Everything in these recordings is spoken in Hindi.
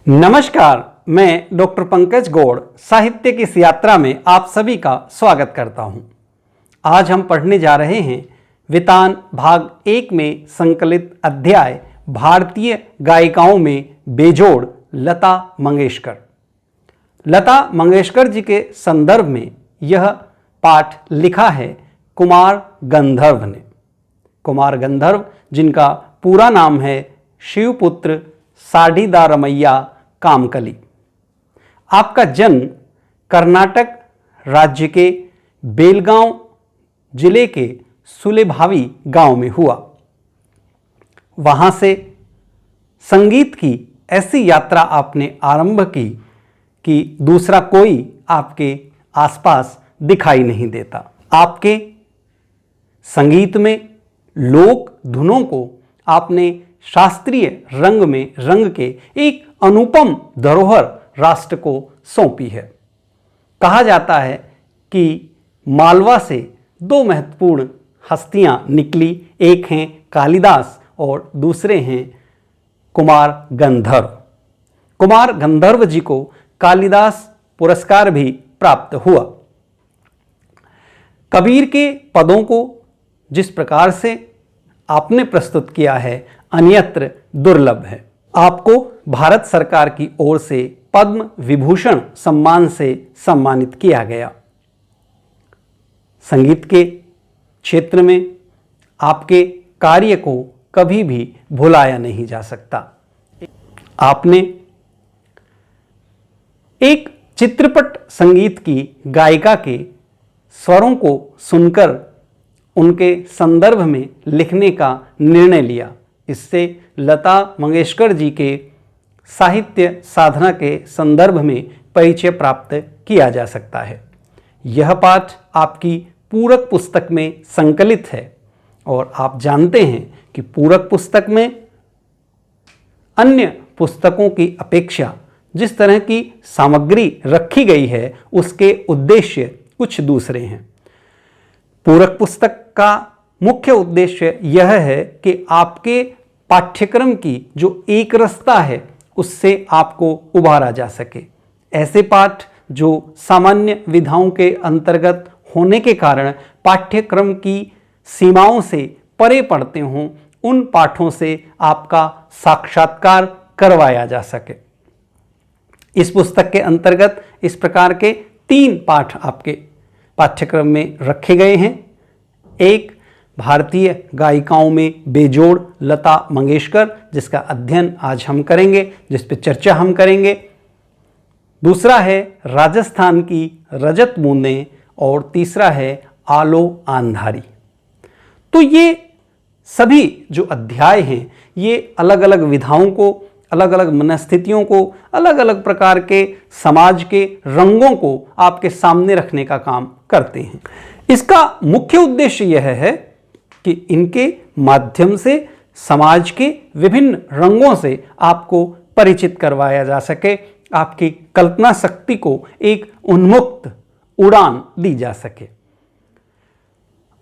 नमस्कार, मैं डॉक्टर पंकज गौड़ साहित्य की इस यात्रा में आप सभी का स्वागत करता हूं। आज हम पढ़ने जा रहे हैं वितान भाग 1 में संकलित अध्याय भारतीय गायिकाओं में बेजोड़ लता मंगेशकर। लता मंगेशकर जी के संदर्भ में यह पाठ लिखा है कुमार गंधर्व ने। कुमार गंधर्व जिनका पूरा नाम है शिवपुत्र साढ़ीदारमैया कामकली। आपका जन्म कर्नाटक राज्य के बेलगांव जिले के सुलेभावी गांव में हुआ। वहां से संगीत की ऐसी यात्रा आपने आरंभ की कि दूसरा कोई आपके आसपास दिखाई नहीं देता। आपके संगीत में लोक धुनों को आपने शास्त्रीय रंग में रंग के एक अनुपम धरोहर राष्ट्र को सौंपी है। कहा जाता है कि मालवा से दो महत्वपूर्ण हस्तियां निकली, एक हैं कालिदास और दूसरे हैं कुमार गंधर्व। कुमार गंधर्व जी को कालिदास पुरस्कार भी प्राप्त हुआ। कबीर के पदों को जिस प्रकार से आपने प्रस्तुत किया है अन्यत्र दुर्लभ है। आपको भारत सरकार की ओर से पद्म विभूषण सम्मान से सम्मानित किया गया। संगीत के क्षेत्र में आपके कार्य को कभी भी भुलाया नहीं जा सकता। आपने एक चित्रपट संगीत की गायिका के स्वरों को सुनकर उनके संदर्भ में लिखने का निर्णय लिया। इससे लता मंगेशकर जी के साहित्य साधना के संदर्भ में परिचय प्राप्त किया जा सकता है। यह पाठ आपकी पूरक पुस्तक में संकलित है और आप जानते हैं कि पूरक पुस्तक में अन्य पुस्तकों की अपेक्षा जिस तरह की सामग्री रखी गई है उसके उद्देश्य कुछ दूसरे हैं। पूरक पुस्तक का मुख्य उद्देश्य यह है कि आपके पाठ्यक्रम की जो एक रस्ता है उससे आपको उबारा जा सके। ऐसे पाठ जो सामान्य विधाओं के अंतर्गत होने के कारण पाठ्यक्रम की सीमाओं से परे पड़ते हों, उन पाठों से आपका साक्षात्कार करवाया जा सके। इस पुस्तक के अंतर्गत इस प्रकार के 3 पाठ आपके पाठ्यक्रम में रखे गए हैं। एक, भारतीय गायिकाओं में बेजोड़ लता मंगेशकर, जिसका अध्ययन आज हम करेंगे, जिस पर चर्चा हम करेंगे। दूसरा है राजस्थान की रजत बूंदें और तीसरा है आलो आंधारी। तो ये सभी जो अध्याय हैं ये अलग अलग विधाओं को, अलग अलग मनस्थितियों को, अलग अलग प्रकार के समाज के रंगों को आपके सामने रखने का काम करते हैं। इसका मुख्य उद्देश्य यह है कि इनके माध्यम से समाज के विभिन्न रंगों से आपको परिचित करवाया जा सके, आपकी कल्पना शक्ति को एक उन्मुक्त उड़ान दी जा सके।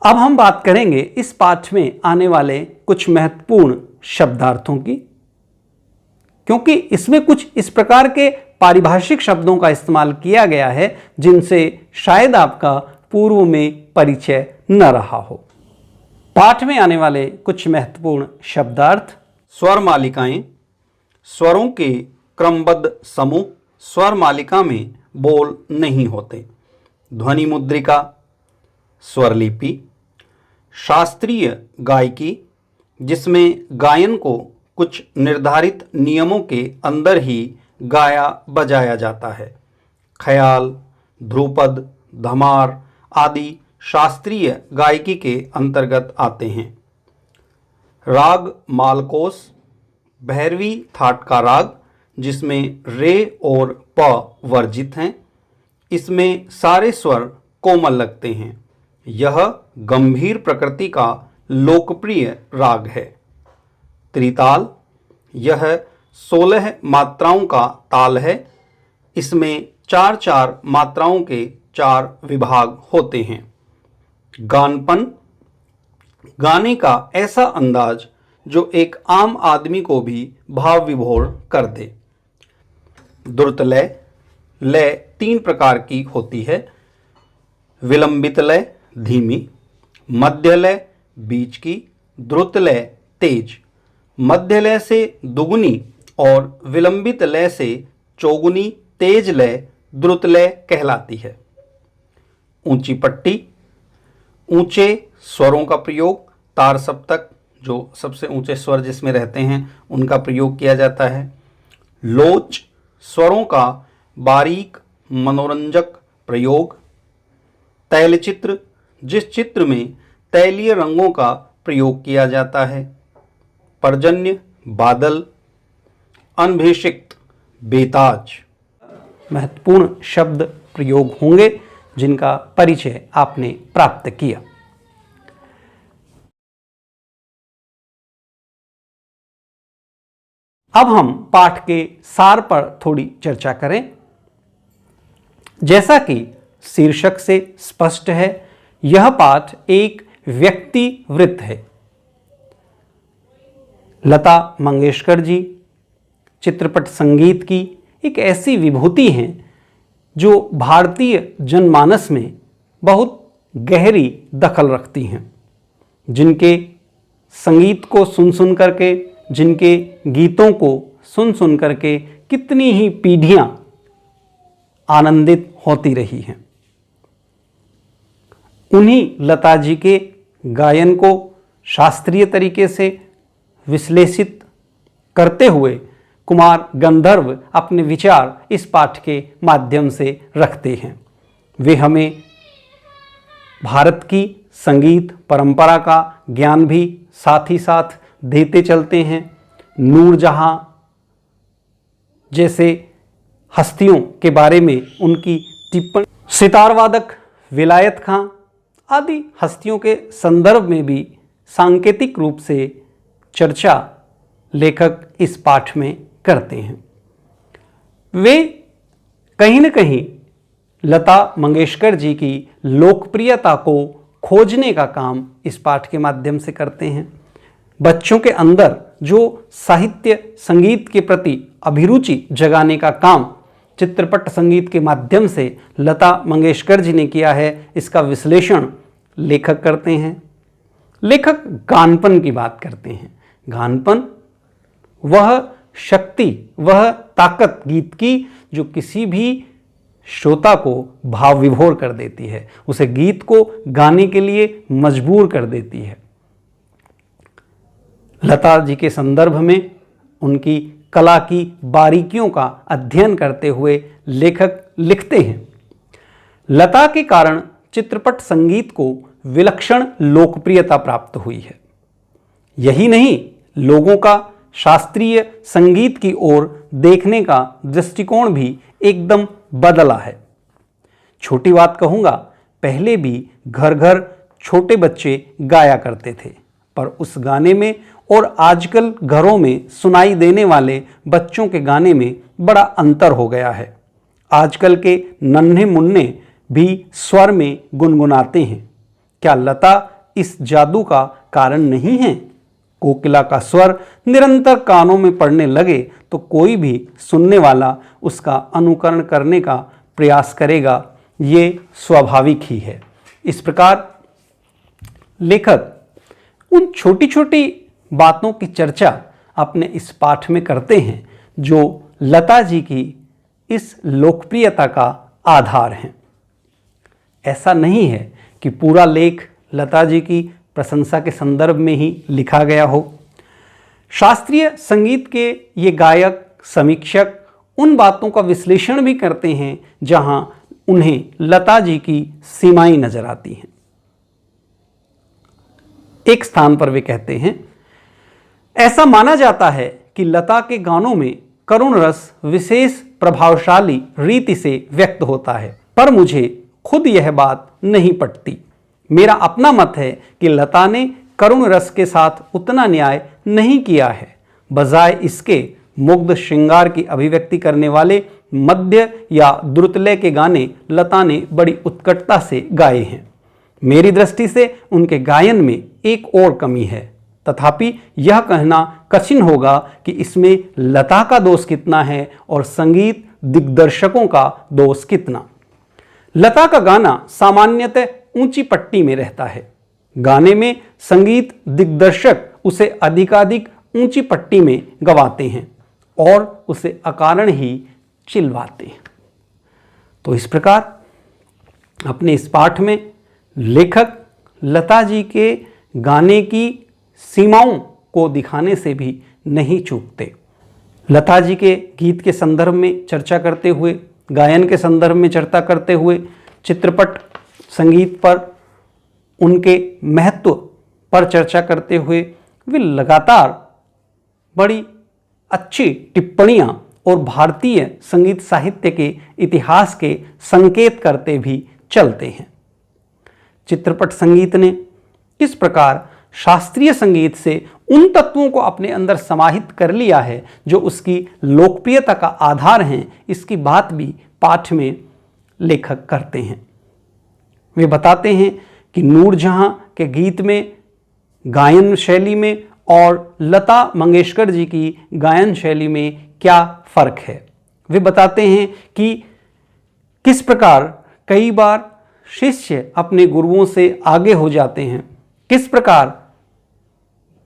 अब हम बात करेंगे इस पाठ में आने वाले कुछ महत्वपूर्ण शब्दार्थों की, क्योंकि इसमें कुछ इस प्रकार के पारिभाषिक शब्दों का इस्तेमाल किया गया है जिनसे शायद आपका पूर्व में परिचय न रहा हो। पाठ में आने वाले कुछ महत्वपूर्ण शब्दार्थ: स्वर मालिकाएं, स्वरों के क्रमबद्ध समूह, स्वर मालिका में बोल नहीं होते, ध्वनि मुद्रिका, स्वरलिपि, शास्त्रीय गायकी जिसमें गायन को कुछ निर्धारित नियमों के अंदर ही गाया बजाया जाता है, ख्याल, ध्रुपद, धमार आदि शास्त्रीय गायकी के अंतर्गत आते हैं। राग मालकोस, भैरवी थाट का राग जिसमें रे और प वर्जित हैं, इसमें सारे स्वर कोमल लगते हैं। यह गंभीर प्रकृति का लोकप्रिय राग है। त्रिताल, यह 16 मात्राओं का ताल है। इसमें 4-4 मात्राओं के 4 विभाग होते हैं। गानपन, गाने का ऐसा अंदाज जो एक आम आदमी को भी भाव विभोर कर दे। द्रुत लय। लय 3 प्रकार की होती है, विलंबित लय धीमी, मध्य लय बीच की, द्रुत लय तेज। मध्य लय से दुगुनी और विलंबित लय से चौगुनी तेज लय द्रुत लय कहलाती है। ऊंची पट्टी, ऊंचे स्वरों का प्रयोग, तार सप्तक जो सबसे ऊंचे स्वर जिसमें रहते हैं उनका प्रयोग किया जाता है। लोच, स्वरों का बारीक मनोरंजक प्रयोग। तैलचित्र, जिस चित्र में तैलीय रंगों का प्रयोग किया जाता है। पर्जन्य, बादल। अनभिषिक्त, बेताज। महत्वपूर्ण शब्द प्रयोग होंगे जिनका परिचय आपने प्राप्त किया। अब हम पाठ के सार पर थोड़ी चर्चा करें। जैसा कि शीर्षक से स्पष्ट है, यह पाठ एक व्यक्ति वृत्त है। लता मंगेशकर जी चित्रपट संगीत की एक ऐसी विभूति हैं जो भारतीय जनमानस में बहुत गहरी दखल रखती हैं, जिनके संगीत को सुन सुन करके, जिनके गीतों को सुन सुन करके कितनी ही पीढ़ियां आनंदित होती रही हैं। उन्हीं लता जी के गायन को शास्त्रीय तरीके से विश्लेषित करते हुए कुमार गंधर्व अपने विचार इस पाठ के माध्यम से रखते हैं। वे हमें भारत की संगीत परंपरा का ज्ञान भी साथ ही साथ देते चलते हैं। नूरजहां जैसे हस्तियों के बारे में उनकी टिप्पणी, सितार वादक विलायत खां आदि हस्तियों के संदर्भ में भी सांकेतिक रूप से चर्चा लेखक इस पाठ में करते हैं। वे कहीं न कहीं लता मंगेशकर जी की लोकप्रियता को खोजने का काम इस पाठ के माध्यम से करते हैं। बच्चों के अंदर जो साहित्य संगीत के प्रति अभिरुचि जगाने का काम चित्रपट संगीत के माध्यम से लता मंगेशकर जी ने किया है, इसका विश्लेषण लेखक करते हैं। लेखक गानपन की बात करते हैं। गानपन वह शक्ति, वह ताकत गीत की जो किसी भी श्रोता को भाव विभोर कर देती है, उसे गीत को गाने के लिए मजबूर कर देती है। लता जी के संदर्भ में उनकी कला की बारीकियों का अध्ययन करते हुए लेखक लिखते हैं, लता के कारण चित्रपट संगीत को विलक्षण लोकप्रियता प्राप्त हुई है। यही नहीं, लोगों का शास्त्रीय संगीत की ओर देखने का दृष्टिकोण भी एकदम बदला है। छोटी बात कहूँगा, पहले भी घर घर छोटे बच्चे गाया करते थे, पर उस गाने में और आजकल घरों में सुनाई देने वाले बच्चों के गाने में बड़ा अंतर हो गया है। आजकल के नन्हे मुन्ने भी स्वर में गुनगुनाते हैं। क्या लता इस जादू का कारण नहीं है? कोकिला का स्वर निरंतर कानों में पड़ने लगे तो कोई भी सुनने वाला उसका अनुकरण करने का प्रयास करेगा, ये स्वाभाविक ही है। इस प्रकार लेखक उन छोटी छोटी बातों की चर्चा अपने इस पाठ में करते हैं जो लता जी की इस लोकप्रियता का आधार हैं। ऐसा नहीं है कि पूरा लेख लता जी की प्रशंसा के संदर्भ में ही लिखा गया हो। शास्त्रीय संगीत के ये गायक, समीक्षक उन बातों का विश्लेषण भी करते हैं जहां उन्हें लता जी की सीमाएं नजर आती हैं। एक स्थान पर वे कहते हैं, ऐसा माना जाता है कि लता के गानों में करुण रस विशेष प्रभावशाली रीति से व्यक्त होता है, पर मुझे खुद यह बात नहीं पटती। मेरा अपना मत है कि लता ने करुण रस के साथ उतना न्याय नहीं किया है। बजाय इसके मुग्ध श्रृंगार की अभिव्यक्ति करने वाले मध्य या द्रुतलय के गाने लता ने बड़ी उत्कटता से गाए हैं। मेरी दृष्टि से उनके गायन में एक और कमी है, तथापि यह कहना कठिन होगा कि इसमें लता का दोष कितना है और संगीत दिग्दर्शकों का दोष कितना। लता का गाना सामान्यतः ऊंची पट्टी में रहता है। गाने में संगीत दिग्दर्शक उसे अधिकाधिक ऊंची पट्टी में गवाते हैं और उसे अकारण ही चिल्लाते हैं। तो इस प्रकार अपने इस पाठ में लेखक लता जी के गाने की सीमाओं को दिखाने से भी नहीं चूकते। लता जी के गीत के संदर्भ में चर्चा करते हुए, गायन के संदर्भ में चर्चा करते हुए, चित्रपट संगीत पर उनके महत्व पर चर्चा करते हुए वे लगातार बड़ी अच्छी टिप्पणियां और भारतीय संगीत साहित्य के इतिहास के संकेत करते भी चलते हैं। चित्रपट संगीत ने किस प्रकार शास्त्रीय संगीत से उन तत्वों को अपने अंदर समाहित कर लिया है जो उसकी लोकप्रियता का आधार हैं, इसकी बात भी पाठ में लेखक करते हैं। वे बताते हैं कि नूरजहां के गीत में गायन शैली में और लता मंगेशकर जी की गायन शैली में क्या फर्क है। वे बताते हैं कि किस प्रकार कई बार शिष्य अपने गुरुओं से आगे हो जाते हैं, किस प्रकार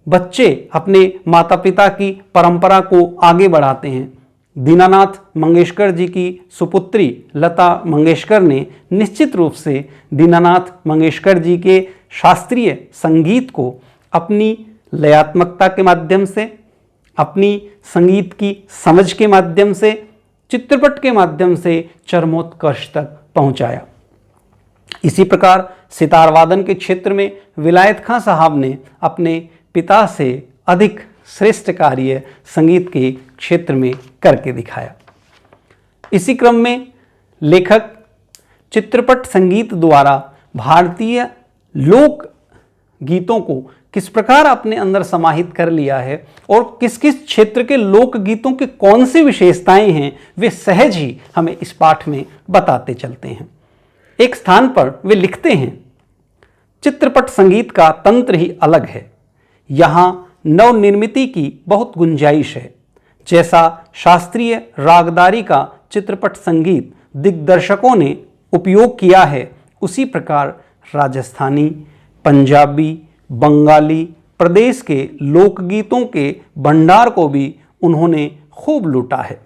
बच्चे अपने माता पिता की परंपरा को आगे बढ़ाते हैं। दीनानाथ मंगेशकर जी की सुपुत्री लता मंगेशकर ने निश्चित रूप से दीनानाथ मंगेशकर जी के शास्त्रीय संगीत को अपनी लयात्मकता के माध्यम से, अपनी संगीत की समझ के माध्यम से, चित्रपट के माध्यम से चरमोत्कर्ष तक पहुंचाया। इसी प्रकार सितार वादन के क्षेत्र में विलायत खां साहब ने अपने पिता से अधिक श्रेष्ठ कार्य संगीत के क्षेत्र में करके दिखाया। इसी क्रम में लेखक चित्रपट संगीत द्वारा भारतीय लोक गीतों को किस प्रकार अपने अंदर समाहित कर लिया है और किस किस क्षेत्र के लोक गीतों की कौन सी विशेषताएं हैं, वे सहज ही हमें इस पाठ में बताते चलते हैं। एक स्थान पर वे लिखते हैं, चित्रपट संगीत का तंत्र ही अलग है, यहाँ नवनिर्मिति की बहुत गुंजाइश है। जैसा शास्त्रीय रागदारी का चित्रपट संगीत दिग्दर्शकों ने उपयोग किया है, उसी प्रकार राजस्थानी, पंजाबी, बंगाली प्रदेश के लोकगीतों के भंडार को भी उन्होंने खूब लूटा है।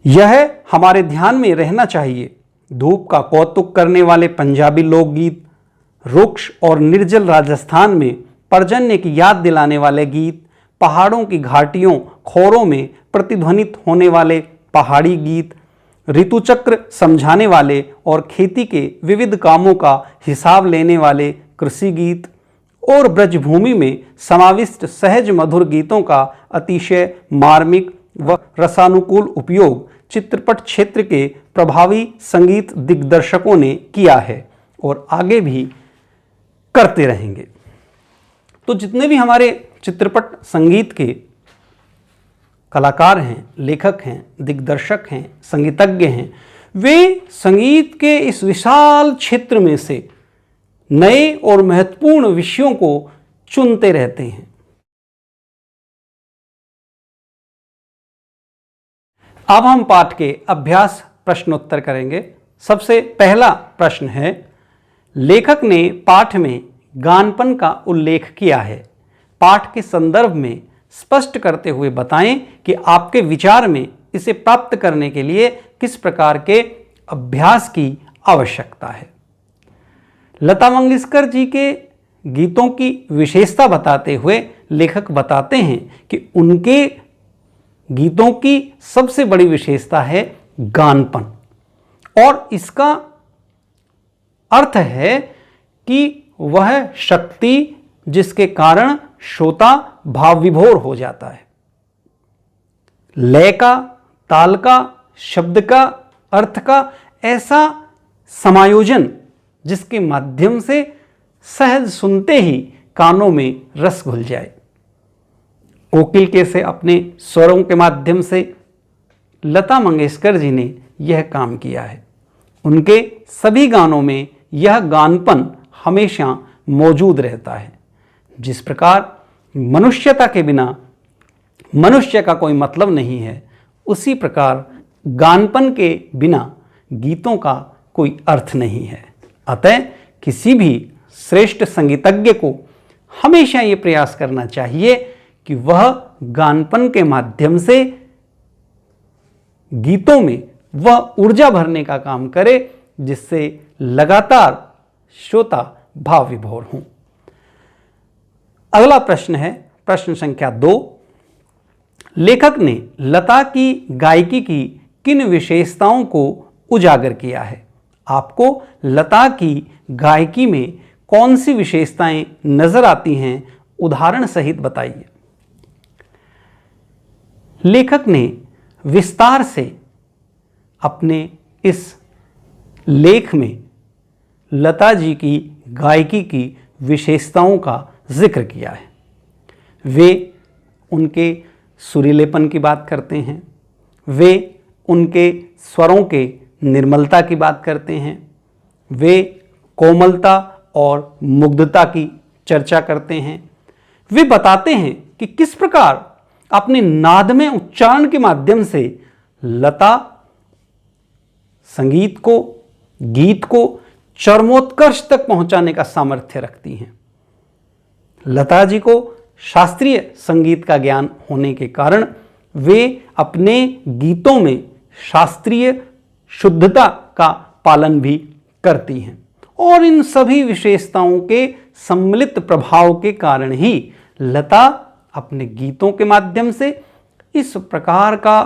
यह हमारे ध्यान में रहना चाहिए। धूप का कौतुक करने वाले पंजाबी लोकगीत, रुक्ष और निर्जल राजस्थान में पर्जन्य की याद दिलाने वाले गीत, पहाड़ों की घाटियों खोरों में प्रतिध्वनित होने वाले पहाड़ी गीत, ऋतुचक्र समझाने वाले और खेती के विविध कामों का हिसाब लेने वाले कृषि गीत और ब्रजभूमि में समाविष्ट सहज मधुर गीतों का अतिशय मार्मिक व रसानुकूल उपयोग चित्रपट क्षेत्र के प्रभावी संगीत दिग्दर्शकों ने किया है और आगे भी करते रहेंगे। तो जितने भी हमारे चित्रपट संगीत के कलाकार हैं, लेखक हैं, दिग्दर्शक हैं, संगीतज्ञ हैं, वे संगीत के इस विशाल क्षेत्र में से नए और महत्वपूर्ण विषयों को चुनते रहते हैं। अब हम पाठ के अभ्यास प्रश्नोत्तर करेंगे। सबसे पहला प्रश्न है, लेखक ने पाठ में गानपन का उल्लेख किया है। पाठ के संदर्भ में स्पष्ट करते हुए बताएं कि आपके विचार में इसे प्राप्त करने के लिए किस प्रकार के अभ्यास की आवश्यकता है। लता मंगेशकर जी के गीतों की विशेषता बताते हुए लेखक बताते हैं कि उनके गीतों की सबसे बड़ी विशेषता है गानपन, और इसका अर्थ है कि वह शक्ति जिसके कारण श्रोता भाव विभोर हो जाता है। लय का, ताल का, शब्द का, अर्थ का ऐसा समायोजन जिसके माध्यम से सहज सुनते ही कानों में रस घुल जाए। कोकिल के से अपने स्वरों के माध्यम से लता मंगेशकर जी ने यह काम किया है। उनके सभी गानों में यह गानपन हमेशा मौजूद रहता है। जिस प्रकार मनुष्यता के बिना मनुष्य का कोई मतलब नहीं है, उसी प्रकार गानपन के बिना गीतों का कोई अर्थ नहीं है। अतः किसी भी श्रेष्ठ संगीतज्ञ को हमेशा ये प्रयास करना चाहिए कि वह गानपन के माध्यम से गीतों में वह ऊर्जा भरने का काम करे जिससे लगातार श्रोता भाव विभोर हों। अगला प्रश्न है प्रश्न संख्या 2। लेखक ने लता की गायकी की किन विशेषताओं को उजागर किया है? आपको लता की गायकी में कौन सी विशेषताएं नजर आती हैं, उदाहरण सहित बताइए। लेखक ने विस्तार से अपने इस लेख में लता जी की गायकी की विशेषताओं का जिक्र किया है। वे उनके सुरीलेपन की बात करते हैं, वे उनके स्वरों के निर्मलता की बात करते हैं, वे कोमलता और मुग्धता की चर्चा करते हैं। वे बताते हैं कि किस प्रकार अपने नादमय उच्चारण के माध्यम से लता संगीत को, गीत को चरमोत्कर्ष तक पहुंचाने का सामर्थ्य रखती हैं। लता जी को शास्त्रीय संगीत का ज्ञान होने के कारण वे अपने गीतों में शास्त्रीय शुद्धता का पालन भी करती हैं और इन सभी विशेषताओं के सम्मिलित प्रभाव के कारण ही लता अपने गीतों के माध्यम से इस प्रकार का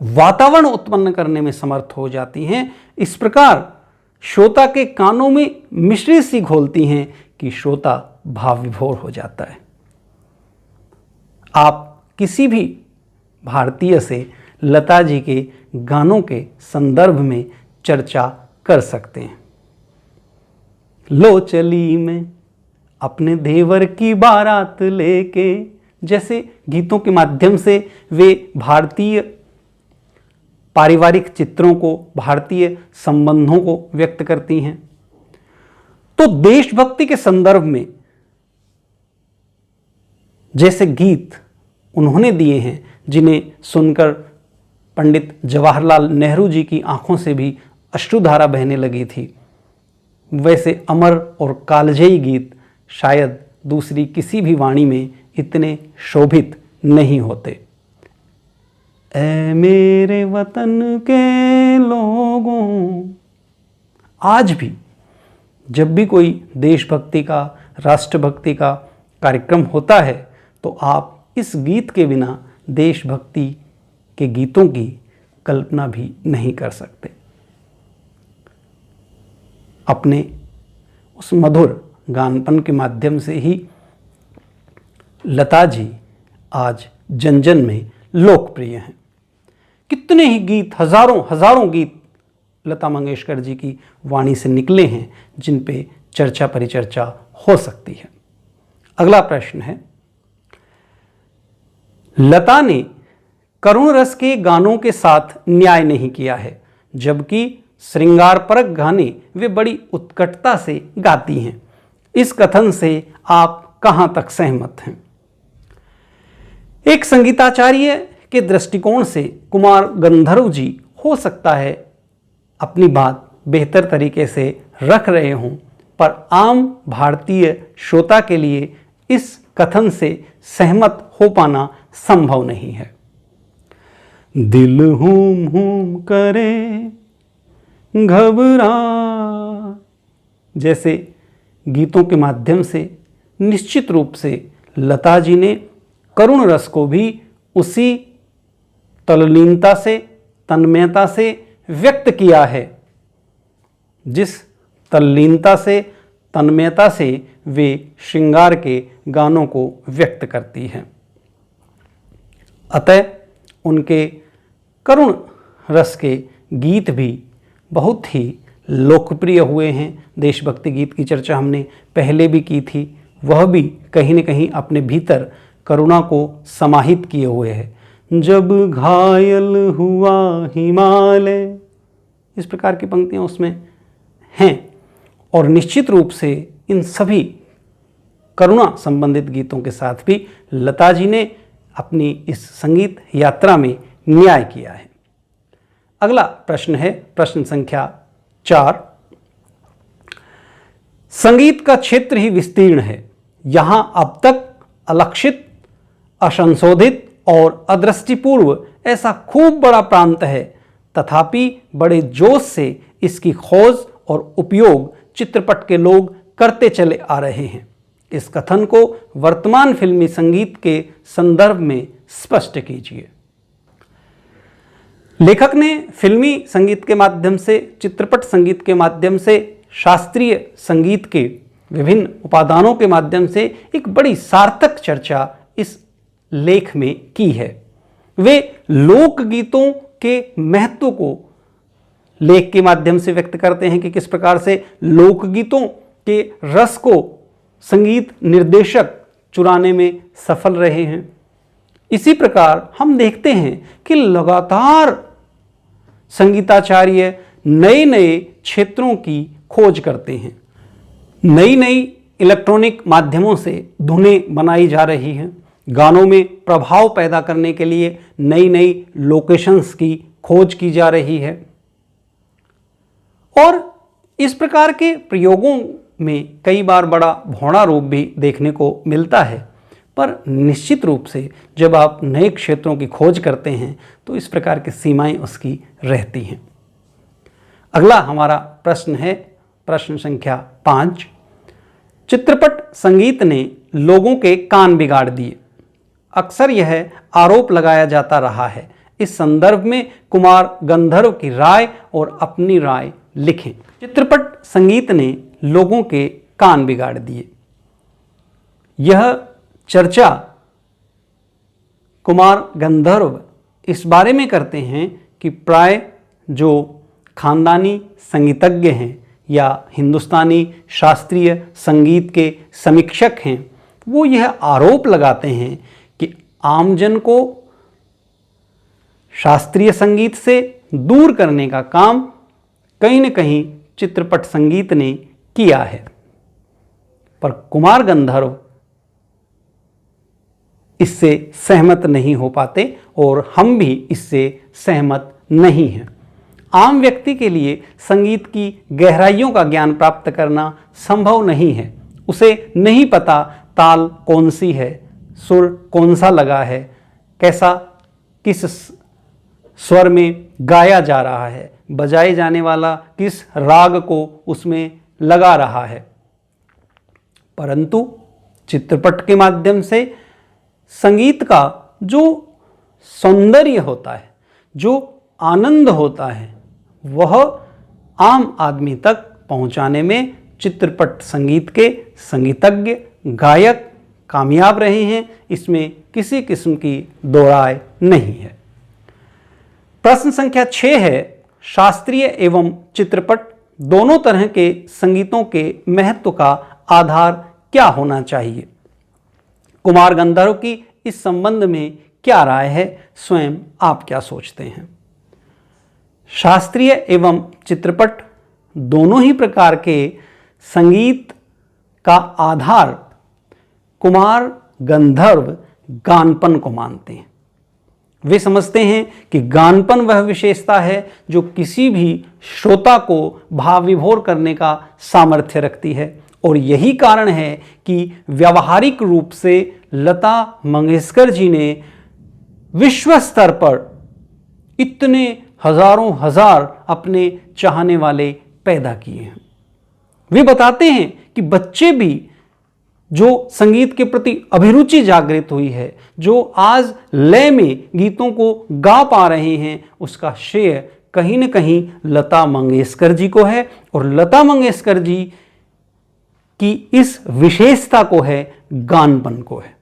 वातावरण उत्पन्न करने में समर्थ हो जाती हैं, इस प्रकार श्रोता के कानों में मिश्री सी घोलती हैं कि श्रोता भाव विभोर हो जाता है। आप किसी भी भारतीय से लता जी के गानों के संदर्भ में चर्चा कर सकते हैं। लो चली मैं अपने देवर की बारात लेके, जैसे गीतों के माध्यम से वे भारतीय पारिवारिक चित्रों को, भारतीय संबंधों को व्यक्त करती हैं। तो देशभक्ति के संदर्भ में जैसे गीत उन्होंने दिए हैं जिन्हें सुनकर पंडित जवाहरलाल नेहरू जी की आंखों से भी अश्रुधारा बहने लगी थी, वैसे अमर और कालजयी गीत शायद दूसरी किसी भी वाणी में इतने शोभित नहीं होते। ऐ मेरे वतन के लोगों, आज भी जब भी कोई देशभक्ति का, राष्ट्रभक्ति का कार्यक्रम होता है तो आप इस गीत के बिना देशभक्ति के गीतों की कल्पना भी नहीं कर सकते। अपने उस मधुर गानपन के माध्यम से ही लता जी आज जन जन में लोकप्रिय हैं। कितने ही गीत, हजारों गीत लता मंगेशकर जी की वाणी से निकले हैं जिन पे चर्चा परिचर्चा हो सकती है। अगला प्रश्न है, लता ने करुण रस के गानों के साथ न्याय नहीं किया है, जबकि श्रृंगारपरक गाने वे बड़ी उत्कटता से गाती हैं। इस कथन से आप कहां तक सहमत हैं? एक संगीताचार्य के दृष्टिकोण से कुमार गंधर्व जी हो सकता है अपनी बात बेहतर तरीके से रख रहे हों, पर आम भारतीय श्रोता के लिए इस कथन से सहमत हो पाना संभव नहीं है। दिल हुम हुम करे घबरा जैसे गीतों के माध्यम से निश्चित रूप से लता जी ने करुण रस को भी उसी तल्लीनता से, तन्मयता से व्यक्त किया है जिस तल्लीनता से, तन्मयता से वे श्रृंगार के गानों को व्यक्त करती हैं। अतः उनके करुण रस के गीत भी बहुत ही लोकप्रिय हुए हैं। देशभक्ति गीत की चर्चा हमने पहले भी की थी, वह भी कहीं न कहीं अपने भीतर करुणा को समाहित किए हुए है। जब घायल हुआ हिमालय, इस प्रकार की पंक्तियाँ उसमें हैं और निश्चित रूप से इन सभी करुणा संबंधित गीतों के साथ भी लता जी ने अपनी इस संगीत यात्रा में न्याय किया है। अगला प्रश्न है प्रश्न संख्या 4। संगीत का क्षेत्र ही विस्तीर्ण है। यहां अब तक अलक्षित, असंशोधित और अदृष्टिपूर्व ऐसा खूब बड़ा प्रांत है, तथापि बड़े जोश से इसकी खोज और उपयोग चित्रपट के लोग करते चले आ रहे हैं। इस कथन को वर्तमान फिल्मी संगीत के संदर्भ में स्पष्ट कीजिए। लेखक ने फिल्मी संगीत के माध्यम से, चित्रपट संगीत के माध्यम से, शास्त्रीय संगीत के विभिन्न उपादानों के माध्यम से एक बड़ी सार्थक चर्चा इस लेख में की है। वे लोकगीतों के महत्व को लेख के माध्यम से व्यक्त करते हैं कि किस प्रकार से लोकगीतों के रस को संगीत निर्देशक चुराने में सफल रहे हैं। इसी प्रकार हम देखते हैं कि लगातार संगीताचार्य नए नए क्षेत्रों की खोज करते हैं। नई नई इलेक्ट्रॉनिक माध्यमों से धुनें बनाई जा रही हैं। गानों में प्रभाव पैदा करने के लिए नई नई लोकेशंस की खोज की जा रही है और इस प्रकार के प्रयोगों में कई बार बड़ा भौड़ा रूप भी देखने को मिलता है। पर निश्चित रूप से जब आप नए क्षेत्रों की खोज करते हैं तो इस प्रकार की सीमाएं उसकी रहती हैं। अगला हमारा प्रश्न है प्रश्न संख्या 5। चित्रपट संगीत ने लोगों के कान बिगाड़ दिए। अक्सर यह आरोप लगाया जाता रहा है। इस संदर्भ में कुमार गंधर्व की राय और अपनी राय लिखें। चित्रपट संगीत ने लोगों के कान बिगाड़ दिए। यह चर्चा कुमार गंधर्व इस बारे में करते हैं कि प्राय जो खानदानी संगीतज्ञ हैं या हिंदुस्तानी शास्त्रीय संगीत के समीक्षक हैं, वो यह आरोप लगाते हैं कि आमजन को शास्त्रीय संगीत से दूर करने का काम कहीं न कहीं चित्रपट संगीत ने किया है। पर कुमार गंधर्व इससे सहमत नहीं हो पाते और हम भी इससे सहमत नहीं हैं। आम व्यक्ति के लिए संगीत की गहराइयों का ज्ञान प्राप्त करना संभव नहीं है। उसे नहीं पता ताल कौन सी है, सुर कौन सा लगा है, कैसा किस स्वर में गाया जा रहा है, बजाए जाने वाला किस राग को उसमें लगा रहा है। परंतु चित्रपट के माध्यम से संगीत का जो सौंदर्य होता है, जो आनंद होता है, वह आम आदमी तक पहुंचाने में चित्रपट संगीत के संगीतज्ञ गायक कामयाब रहे हैं। इसमें किसी किस्म की दो राय नहीं है। प्रश्न संख्या 6 है, शास्त्रीय एवं चित्रपट दोनों तरह के संगीतों के महत्व का आधार क्या होना चाहिए? कुमार गंधर्व की इस संबंध में क्या राय है? स्वयं आप क्या सोचते हैं? शास्त्रीय एवं चित्रपट दोनों ही प्रकार के संगीत का आधार कुमार गंधर्व गानपन को मानते हैं। वे समझते हैं कि गानपन वह विशेषता है जो किसी भी श्रोता को भाव विभोर करने का सामर्थ्य रखती है और यही कारण है कि व्यावहारिक रूप से लता मंगेशकर जी ने विश्व स्तर पर इतने हजारों हजार अपने चाहने वाले पैदा किए हैं। वे बताते हैं कि बच्चे भी जो संगीत के प्रति अभिरुचि जागृत हुई है, जो आज लय में गीतों को गा पा रहे हैं, उसका श्रेय कहीं न कहीं लता मंगेशकर जी को है और लता मंगेशकर जी की इस विशेषता को है, गानपन को है।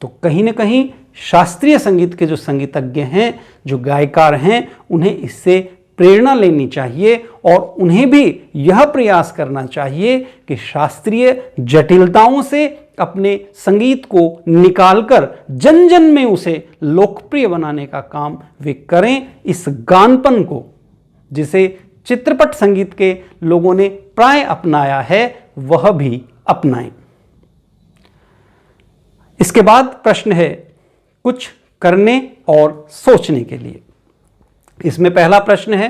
तो कहीं न कहीं शास्त्रीय संगीत के जो संगीतज्ञ हैं, जो गायकार हैं, उन्हें इससे प्रेरणा लेनी चाहिए और उन्हें भी यह प्रयास करना चाहिए कि शास्त्रीय जटिलताओं से अपने संगीत को निकालकर जन जन में उसे लोकप्रिय बनाने का काम वे करें। इस गानपन को, जिसे चित्रपट संगीत के लोगों ने प्राय अपनाया है, वह भी अपनाएं। इसके बाद प्रश्न है, कुछ करने और सोचने के लिए। इसमें पहला प्रश्न है,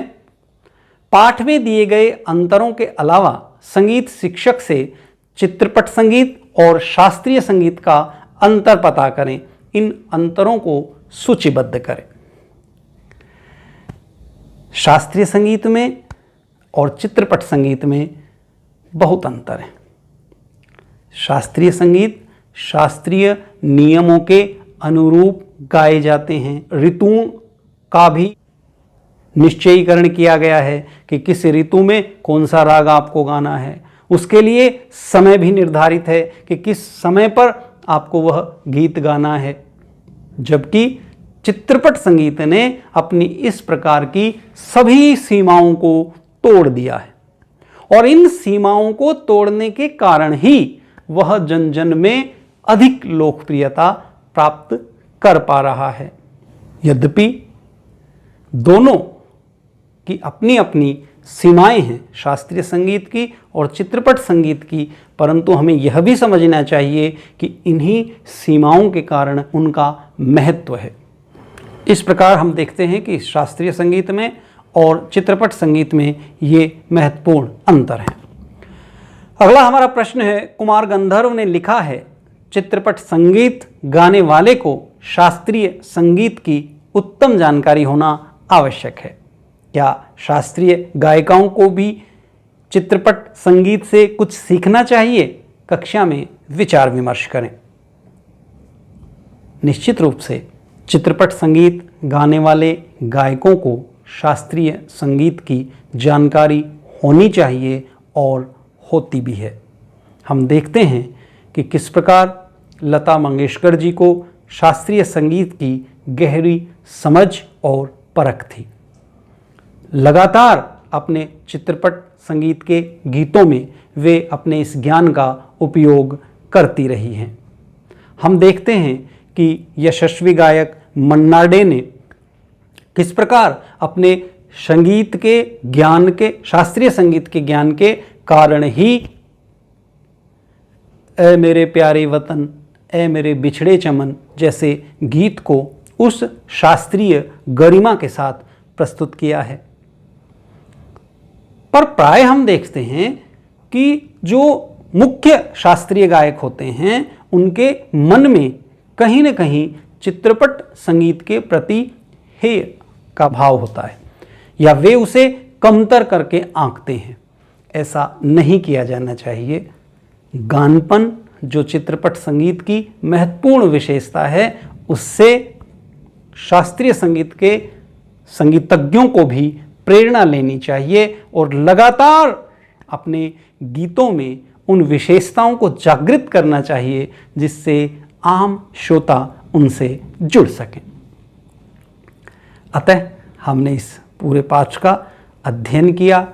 पाठ में दिए गए अंतरों के अलावा संगीत शिक्षक से चित्रपट संगीत और शास्त्रीय संगीत का अंतर पता करें। इन अंतरों को सूचीबद्ध करें। शास्त्रीय संगीत में और चित्रपट संगीत में बहुत अंतर है। शास्त्रीय संगीत शास्त्रीय नियमों के अनुरूप गाए जाते हैं। ऋतुओं का भी निश्चयीकरण किया गया है कि किस ऋतु में कौन सा राग आपको गाना है। उसके लिए समय भी निर्धारित है कि किस समय पर आपको वह गीत गाना है। जबकि चित्रपट संगीत ने अपनी इस प्रकार की सभी सीमाओं को तोड़ दिया है और इन सीमाओं को तोड़ने के कारण ही वह जन जन में अधिक लोकप्रियता प्राप्त कर पा रहा है। यद्यपि दोनों की अपनी अपनी सीमाएं हैं, शास्त्रीय संगीत की और चित्रपट संगीत की, परंतु हमें यह भी समझना चाहिए कि इन्हीं सीमाओं के कारण उनका महत्व है। इस प्रकार हम देखते हैं कि शास्त्रीय संगीत में और चित्रपट संगीत में ये महत्वपूर्ण अंतर है। अगला हमारा प्रश्न है, कुमार गंधर्व ने लिखा है, चित्रपट संगीत गाने वाले को शास्त्रीय संगीत की उत्तम जानकारी होना आवश्यक है। क्या शास्त्रीय गायिकाओं को भी चित्रपट संगीत से कुछ सीखना चाहिए? कक्षा में विचार विमर्श करें। निश्चित रूप से चित्रपट संगीत गाने वाले गायकों को शास्त्रीय संगीत की जानकारी होनी चाहिए और होती भी है। हम देखते हैं कि किस प्रकार लता मंगेशकर जी को शास्त्रीय संगीत की गहरी समझ और परख थी। लगातार अपने चित्रपट संगीत के गीतों में वे अपने इस ज्ञान का उपयोग करती रही हैं। हम देखते हैं कि यशस्वी गायक मन्ना डे ने किस प्रकार अपने संगीत के ज्ञान के, शास्त्रीय संगीत के ज्ञान के कारण ही ए मेरे प्यारे वतन, ए मेरे बिछड़े चमन जैसे गीत को उस शास्त्रीय गरिमा के साथ प्रस्तुत किया है। पर प्राय हम देखते हैं कि जो मुख्य शास्त्रीय गायक होते हैं उनके मन में कहीं न कहीं चित्रपट संगीत के प्रति हेय का भाव होता है या वे उसे कमतर करके आंकते हैं। ऐसा नहीं किया जाना चाहिए। गानपन जो चित्रपट संगीत की महत्वपूर्ण विशेषता है, उससे शास्त्रीय संगीत के संगीतज्ञों को भी प्रेरणा लेनी चाहिए और लगातार अपने गीतों में उन विशेषताओं को जागृत करना चाहिए जिससे आम श्रोता उनसे जुड़ सकें। अतः हमने इस पूरे पाठ का अध्ययन किया,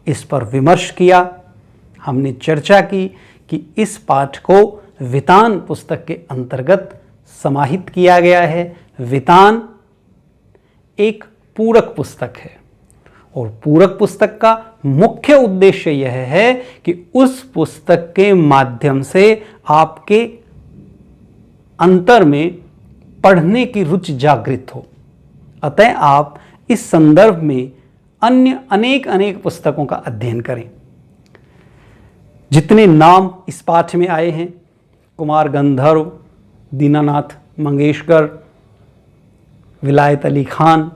इस पर विमर्श किया, हमने चर्चा की कि इस पाठ को वितान पुस्तक के अंतर्गत समाहित किया गया है। वितान एक पूरक पुस्तक है और पूरक पुस्तक का मुख्य उद्देश्य यह है कि उस पुस्तक के माध्यम से आपके अंतर में पढ़ने की रुचि जागृत हो। अतः आप इस संदर्भ में अन्य अनेक पुस्तकों का अध्ययन करें। जितने नाम इस पाठ में आए हैं, कुमार गंधर्व, दीनानाथ मंगेशकर, विलायत अली खान,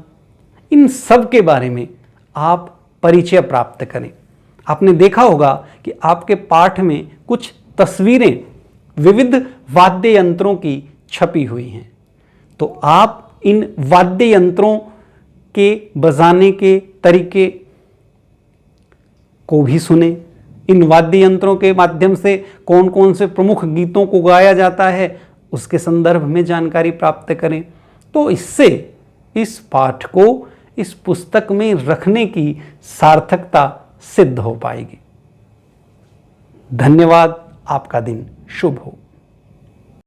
इन सब के बारे में आप परिचय प्राप्त करें। आपने देखा होगा कि आपके पाठ में कुछ तस्वीरें विविध वाद्य यंत्रों की छपी हुई हैं, तो आप इन वाद्य यंत्रों के बजाने के तरीके को भी सुने। इन वाद्य यंत्रों के माध्यम से कौन कौन से प्रमुख गीतों को गाया जाता है उसके संदर्भ में जानकारी प्राप्त करें। तो इससे इस पाठ को इस पुस्तक में रखने की सार्थकता सिद्ध हो पाएगी। धन्यवाद। आपका दिन शुभ हो।